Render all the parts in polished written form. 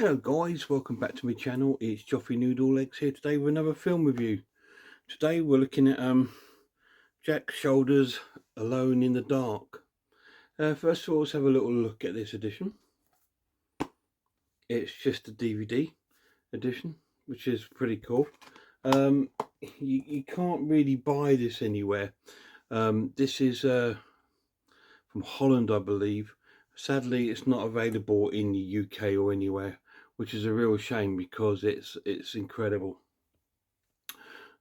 Hello guys, welcome back to my channel. It's Joffrey Noodle Legs here today with another film review. Today we're looking at Jack Shoulders Alone in the Dark. First of all, let's have a little look at this edition. It's just a DVD edition, which is pretty cool. You can't really buy this anywhere. This is from Holland, I believe. Sadly, it's not available in the UK or anywhere, which is a real shame because it's incredible.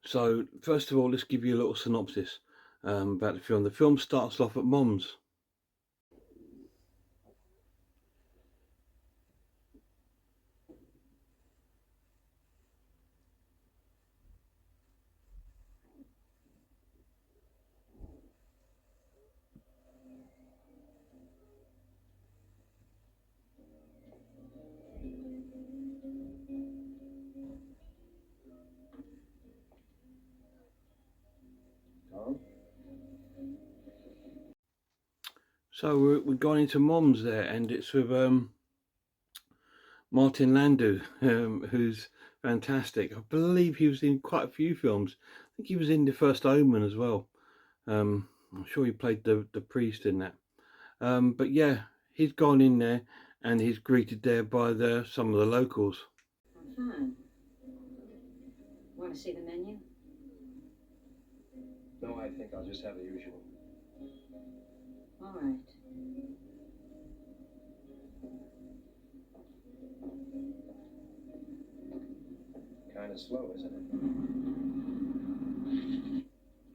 So first of all, let's give you a little synopsis about the film. The film starts off at Mom's. So we're going into Mom's there, and it's with Martin Landau, who's fantastic. I believe he was in quite a few films. I think he was in The First Omen as well. I'm sure he played the priest in that. But yeah, he's gone in there, and he's greeted there by some of the locals. I'm fine. Want to see the menu? No, I think I'll just have the usual. All right. Kind of slow, isn't it?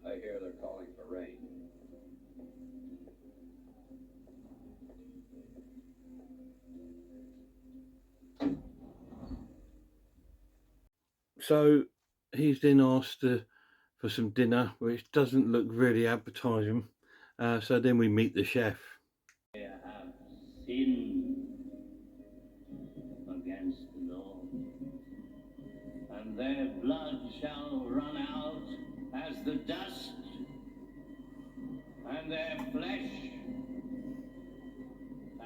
I hear they're calling for rain. So he's then asked for some dinner, which doesn't look really appetizing. So then we meet the chef. They have sinned against the Lord, and their blood shall run out as the dust, and their flesh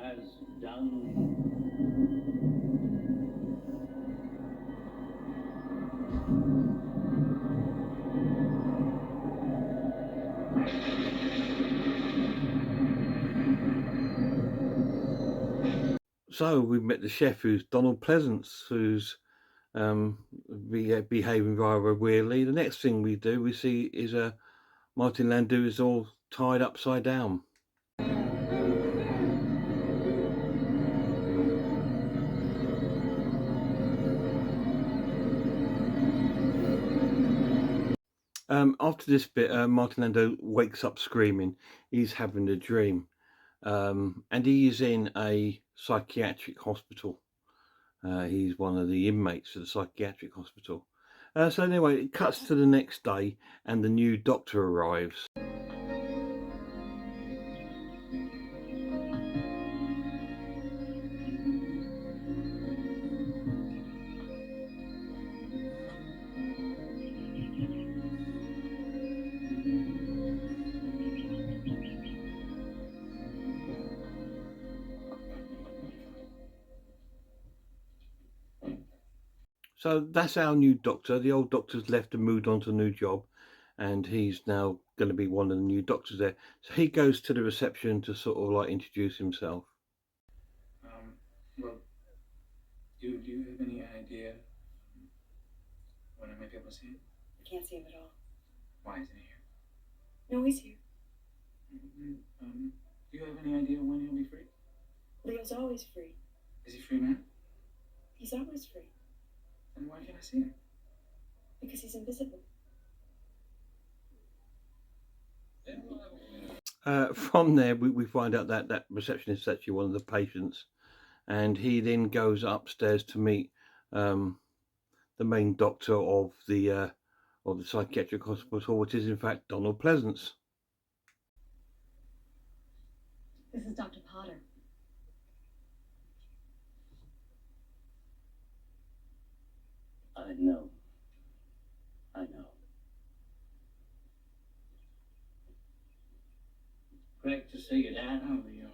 as dung. So we met the chef, who's Donald Pleasance, who's behaving rather weirdly. The next thing we see is Martin Landau is all tied upside down. After this bit, Martin Landau wakes up screaming. He's having a dream. And he is in a psychiatric hospital. He's one of the inmates of the psychiatric hospital. So anyway, it cuts to the next day, and the new doctor arrives. So that's our new doctor. The old doctor's left and moved on to a new job, and he's now going to be one of the new doctors there. So he goes to the reception to sort of like introduce himself. Well, do you have any idea when I might be able to see him? I can't see him at all. Why isn't he here? No, he's here. Do you have any idea when he'll be free? Leo's always free. Is he free now? He's always free. Then why can't I see him? Because he's invisible. From there, we find out that receptionist is actually one of the patients, and he then goes upstairs to meet the main doctor of the psychiatric hospital, which is in fact Donald Pleasance. This is Dr. Potter. I know. Great to see you, Dad. Oh, Leo.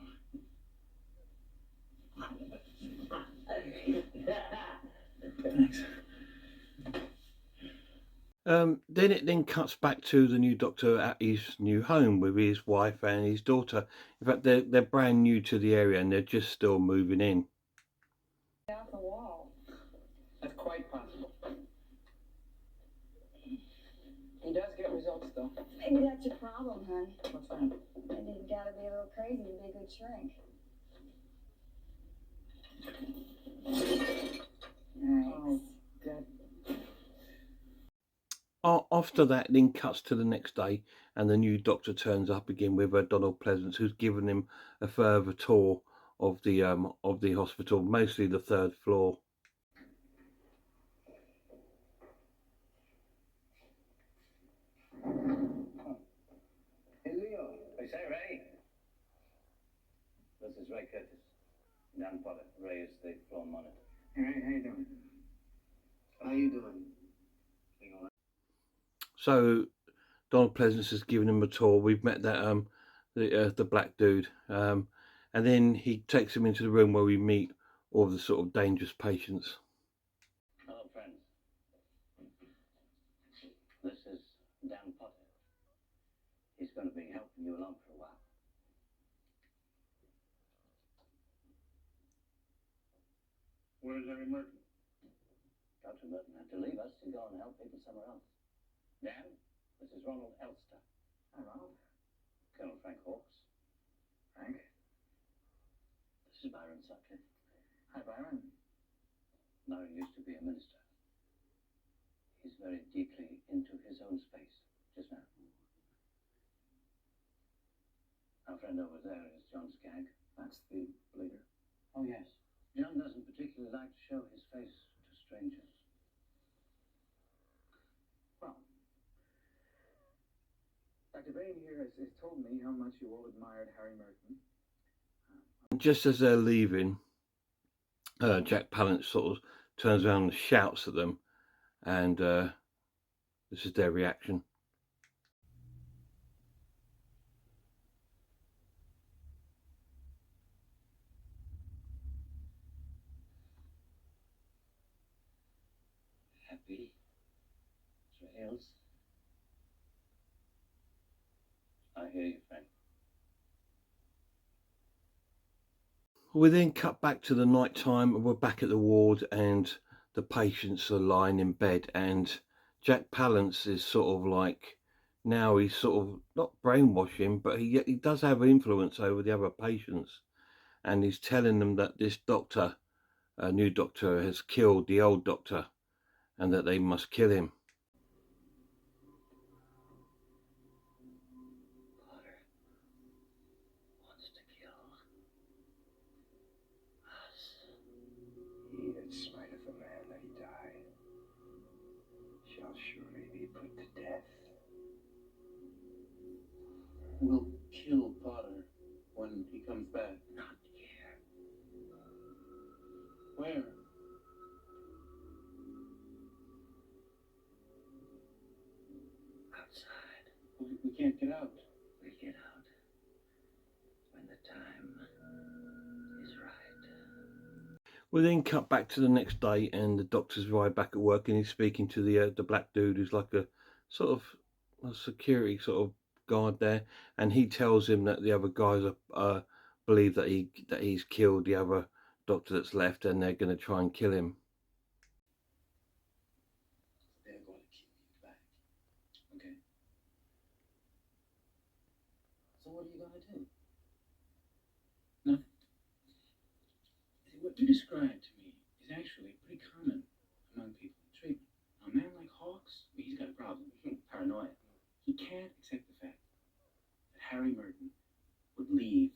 Thanks. Then it then cuts back to the new doctor at his new home with his wife and his daughter. In fact, they're brand new to the area and they're just still moving in. Off the wall. That's quite possible. He does get results, though. Maybe that's your problem, hon. What's that? Maybe you gotta be a little crazy to be a good shrink. Nice. Oh, God. After that, then cuts to the next day, and the new doctor turns up again with Donald Pleasance, who's given him a further tour of the hospital, mostly the third floor. Hey, Leo. I say, Ray. This is Ray Curtis. Dan Potter. Ray is the floor monitor. Hey, Ray, how you doing? How you doing? So Donald Pleasance has given him a tour. We've met that the black dude, and then he takes him into the room where we meet all of the sort of dangerous patients. Hello, friends. This is Dan Potter. He's going to be helping you along for a while. Where's Harry Merton? Dr. Merton had to leave us to go and help people somewhere else. Dan, this is Ronald Elster. Hi, Ronald. Colonel Frank Hawkes. Frank. This is Byron Sutcliffe. Hi, Byron. Byron used to be a minister. He's very deeply into his own space just now. Our friend over there is John Skagg. That's the bleeder. Oh, yes. John doesn't particularly like to show his face to strangers. Well, Dr. Bain here has told me how much you all admired Harry Merton. Just as they're leaving, Jack Palance sort of turns around and shouts at them, and this is their reaction. Happy trails. I hear you, Frank. We then cut back to the night time. We're back at the ward and the patients are lying in bed, and Jack Palance is sort of like, now he's sort of not brainwashing, but he does have influence over the other patients, and he's telling them that this doctor, a new doctor, has killed the old doctor and that they must kill him. Potter wants to kill us. He that smiteth a man that he die shall surely be put to death. We'll kill Potter when he comes back. Not here. Where? Outside. We can't get out. We get out when the time is right. We then cut back to the next day, and the doctor's right back at work, and he's speaking to the black dude who's like a sort of a security sort of guard there, and he tells him that the other guys believe that he's killed the other doctor that's left, and they're going to try and kill him. They're going to kill you back. Okay. So what are you going to do? Nothing. See, what you described to me is actually pretty common among people in treatment. Now, a man like Hawkes, well, he's got a problem. Paranoia. He can't accept the fact that Harry Merton would leave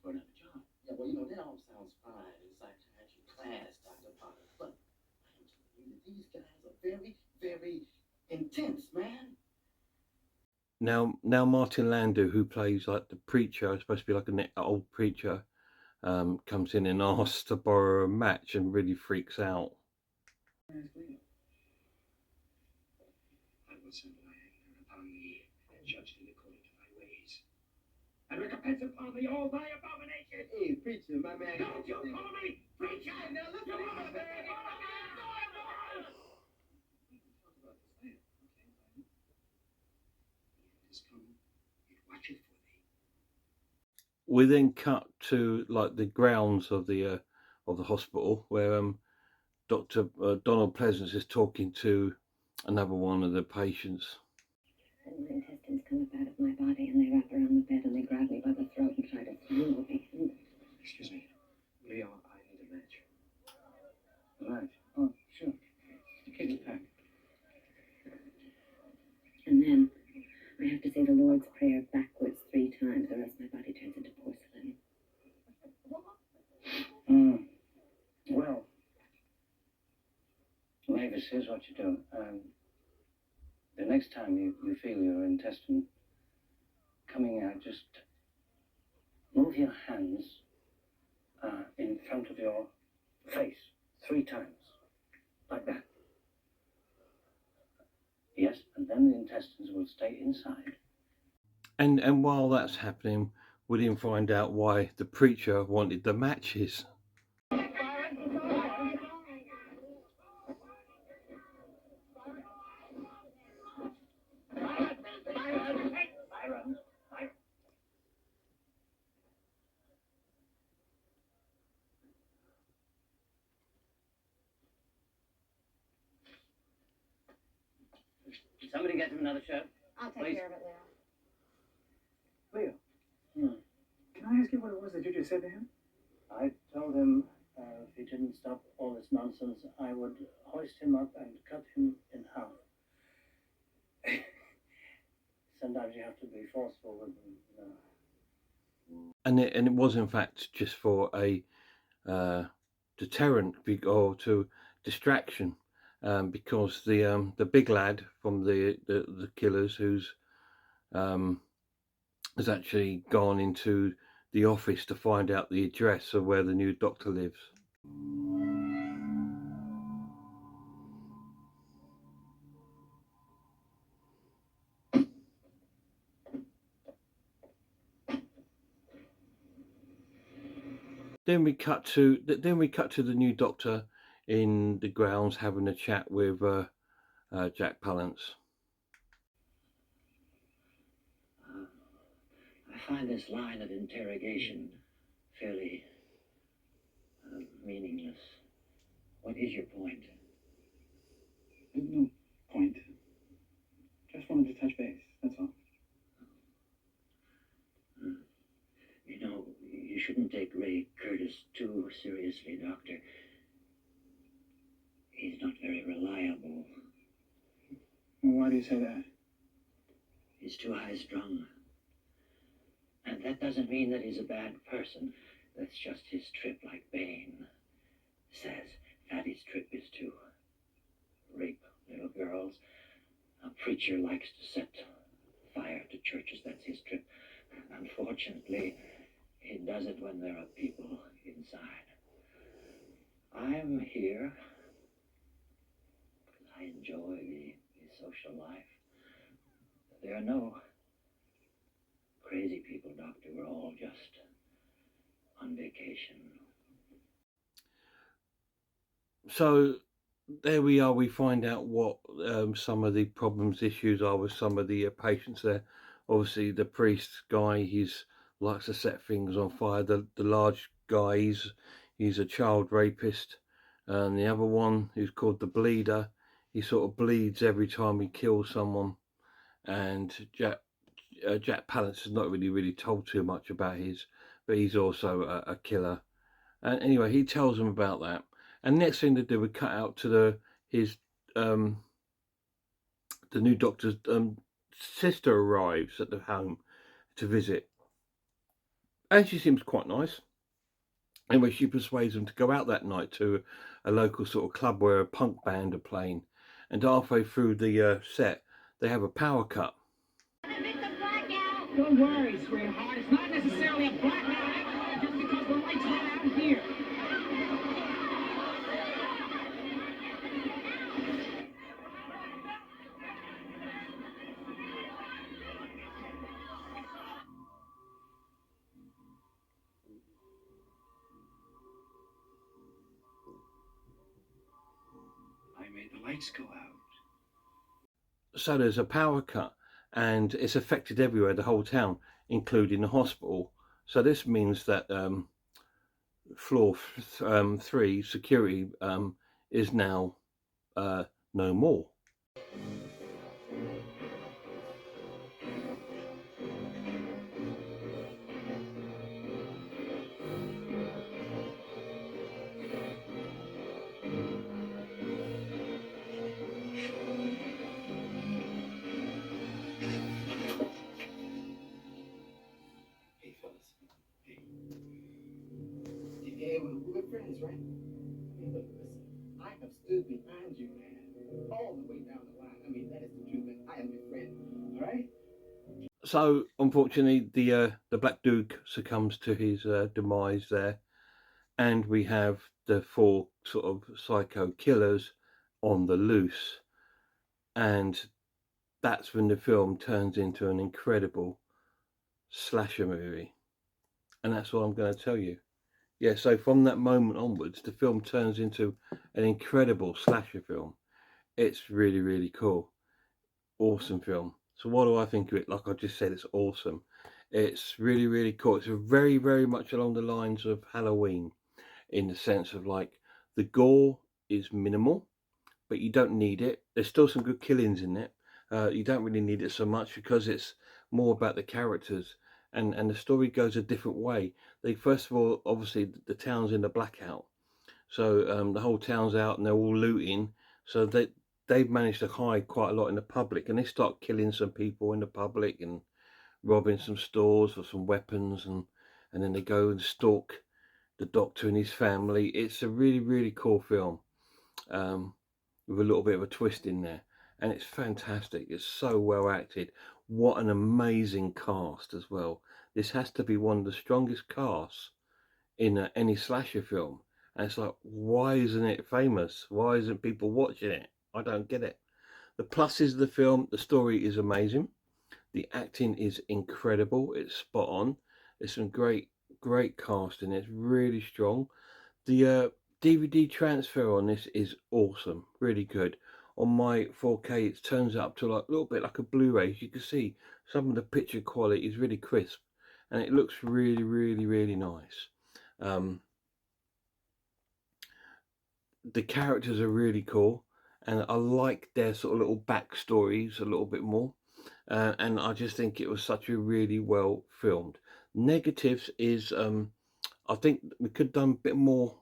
for another job. Yeah, well, that all sounds fine in psychiatry class, Dr. Potter, but I am telling you that these guys are very, very intense, man. Now Martin Landau, who plays like the preacher, supposed to be like an old preacher, comes in and asks to borrow a match and really freaks out. I will send my anger upon thee, and judge thee according to thy ways. And recompense upon thee all thy abominations. Hey, preacher, my man. Don't you call me preacher! Now look at we then cut to like the grounds of the hospital where Dr. Donald Pleasance is talking to another one of the patients. And my intestines come up out of my body and they wrap around the bed and they grab me by the throat and try to swallow me. Excuse me. Leo, I need a match. A match? Oh, sure. Take it back. And then I have to say the Lord's Prayer backwards 3 times or else my body turns into porcelain. Well, Mavis, here's what you do. The next time you feel your intestine coming out, just move your hands in front of your face 3 times, like that. Yes, and then the intestines will stay inside. And while that's happening, we didn't find out why the preacher wanted the matches. Somebody get him another shirt. I'll take Please. care of it, Leo. Leo, can I ask you what it was that you just said to him? I told him if he didn't stop all this nonsense, I would hoist him up and cut him in half. Sometimes you have to be forceful with them, you know. And it was in fact just for a deterrent or to distraction, because the big lad from the killers who's has actually gone into the office to find out the address of where the new doctor lives. Then we cut to the new doctor in the grounds having a chat with Jack Palance. I find this line of interrogation fairly meaningless. What is your point? There's no point. Just wanted to touch base, that's all. You know, you shouldn't take Ray Curtis too seriously, Doctor. He's not very reliable. Well, why do you say that? He's too high-strung. And that doesn't mean that he's a bad person. That's just his trip, like Bane says. Fatty's trip is to rape little girls. A preacher likes to set fire to churches. That's his trip. Unfortunately, he does it when there are people inside. I'm here because I enjoy the social life. There are no crazy people, Doctor. We're all just on vacation. So there we are. We find out what some of the issues are with some of the patients there. Obviously, the priest guy, he's likes to set things on fire. The large guy, he's a child rapist, and the other one, who's called the Bleeder, he sort of bleeds every time he kills someone. And Jack Palance is not really told too much about his, but he's also a killer. And anyway, he tells them about that. And next thing they do, we cut out to the new doctor's sister arrives at the home to visit, and she seems quite nice. Anyway, she persuades them to go out that night to a local sort of club where a punk band are playing, and halfway through the set, they have a power cut. Don't worry, sweetheart. It's not necessarily a blackout just because the lights went out here. I made the lights go out. So there's a power cut, and it's affected everywhere, the whole town, including the hospital. So this means that floor 3 security is now no more. Hey, fellas. Hey. Yeah, we're good friends, right? Hey, look, listen. I have stood behind you, man, all the way down the line. I mean, that is the truth, man. I am your friend. All right? So unfortunately, the Black Duke succumbs to his demise there, and we have the 4 sort of psycho killers on the loose, and that's when the film turns into an incredible slasher movie, and that's what I'm going to tell you. Yeah, so from that moment onwards, the film turns into an incredible slasher film. It's really, really cool. Awesome film. So what do I think of it? Like I just said, it's awesome. It's really, really cool. It's very, very much along the lines of Halloween, in the sense of like the gore is minimal, but you don't need it. There's still some good killings in it. You don't really need it so much because it's more about the characters, and the story goes a different way. They first of all, obviously, the town's in the blackout, so the whole town's out and they're all looting. So they've managed to hide quite a lot in the public, and they start killing some people in the public and robbing some stores for some weapons, and then they go and stalk the Doctor and his family. It's a really, really cool film. Um, with a little bit of a twist in there, and it's fantastic. It's so well acted. What an amazing cast as well. This has to be one of the strongest casts in any slasher film, and it's like, why isn't it famous? Why isn't people watching it? I don't get it. The pluses of the film: the story is amazing, the acting is incredible, it's spot on, there's some great casting, it's really strong. The DVD transfer on this is awesome, really good. On my 4K, it turns up to like a little bit like a Blu-ray. As you can see, some of the picture quality is really crisp, and it looks really, really, really nice. The characters are really cool, and I like their sort of little backstories a little bit more. And I just think it was such a really well filmed. Negatives is I think we could have done a bit more.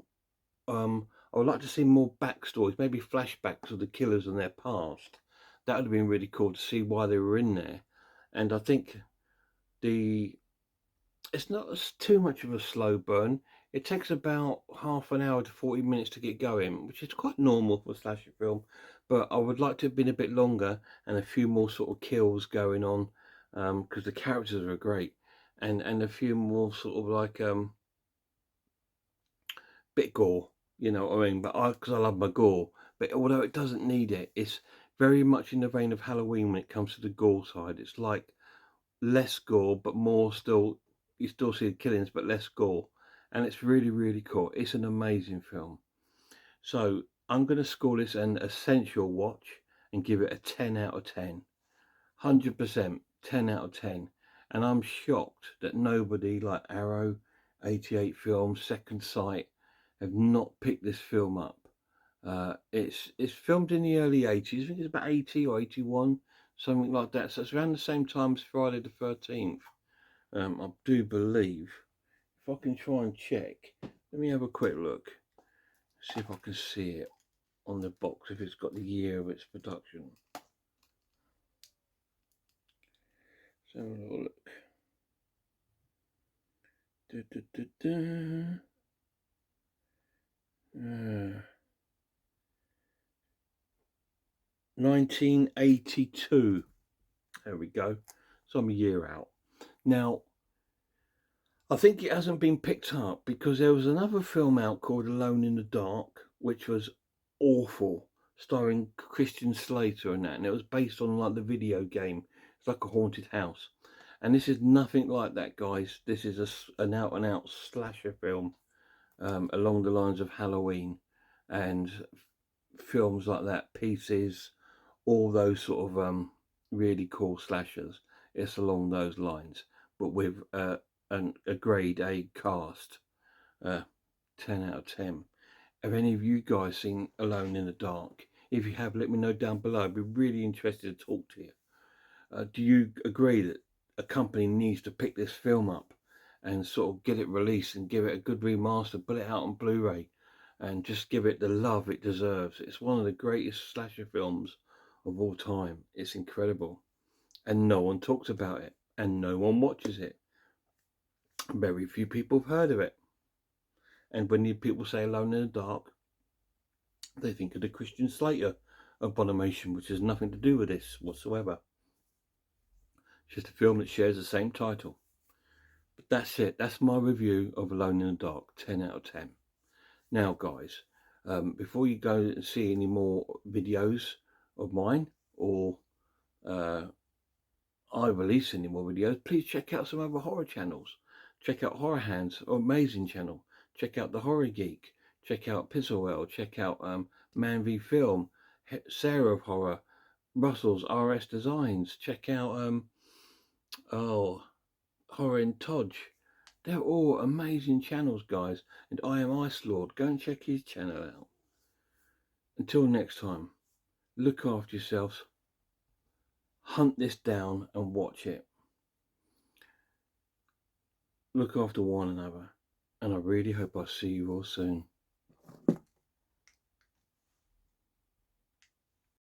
I would like to see more backstories, maybe flashbacks of the killers and their past. That would have been really cool to see why they were in there. And I think the it's not too much of a slow burn. It takes about half an hour to 40 minutes to get going, which is quite normal for a slasher film. But I would like to have been a bit longer and a few more sort of kills going on, because the characters are great, and a few more sort of like bit gore, you know what I mean? But because I love my gore, but although it doesn't need it, it's very much in the vein of Halloween when it comes to the gore side. It's like less gore, but more still. You still see the killings, but less gore, and it's really, really cool. It's an amazing film. So I'm going to score this an essential watch and give it a 10 out of 10. 100% 10 out of 10. And I'm shocked that nobody like Arrow, 88 Films, Second Sight have not picked this film up. It's filmed in the early 80s. I think it's about 80 or 81, something like that. So it's around the same time as Friday the 13th. I do believe. If I can try and check, let me have a quick look. See if I can see it on the box, if it's got the year of its production. Let's have a little look. 1982. There we go. So I'm a year out. Now, I think it hasn't been picked up because there was another film out called Alone in the Dark, which was awful, starring Christian Slater and that, and it was based on like the video game. It's like a haunted house. And this is nothing like that, guys. This is an out-and-out slasher film, along the lines of Halloween and films like that, Pieces, all those sort of really cool slashers. It's along those lines, but with a grade A cast. 10 out of 10. Have any of you guys seen Alone in the Dark? If you have, let me know down below. I'd be really interested to talk to you. Do you agree that a company needs to pick this film up and sort of get it released and give it a good remaster, put it out on Blu-ray, and just give it the love it deserves? It's one of the greatest slasher films of all time. It's incredible, and no one talks about it, and no one watches it. Very few people have heard of it. And when people say Alone in the Dark, they think of the Christian Slater abomination, which has nothing to do with this whatsoever. It's just a film that shares the same title. But that's it. That's my review of Alone in the Dark. 10 out of 10. Now, guys, before you go and see any more videos of mine, or I release any more videos, please check out some other horror channels. Check out Horror Hands, amazing channel. Check out The Horror Geek. Check out Pizzlewell. Check out Man v Film, Sarah of Horror, Russell's RS Designs. Check out Horror in Todge. They're all amazing channels, guys. And I am Ice Lord. Go and check his channel out. Until next time, look after yourselves. Hunt this down and watch it. Look after one another. And I really hope I see you all soon.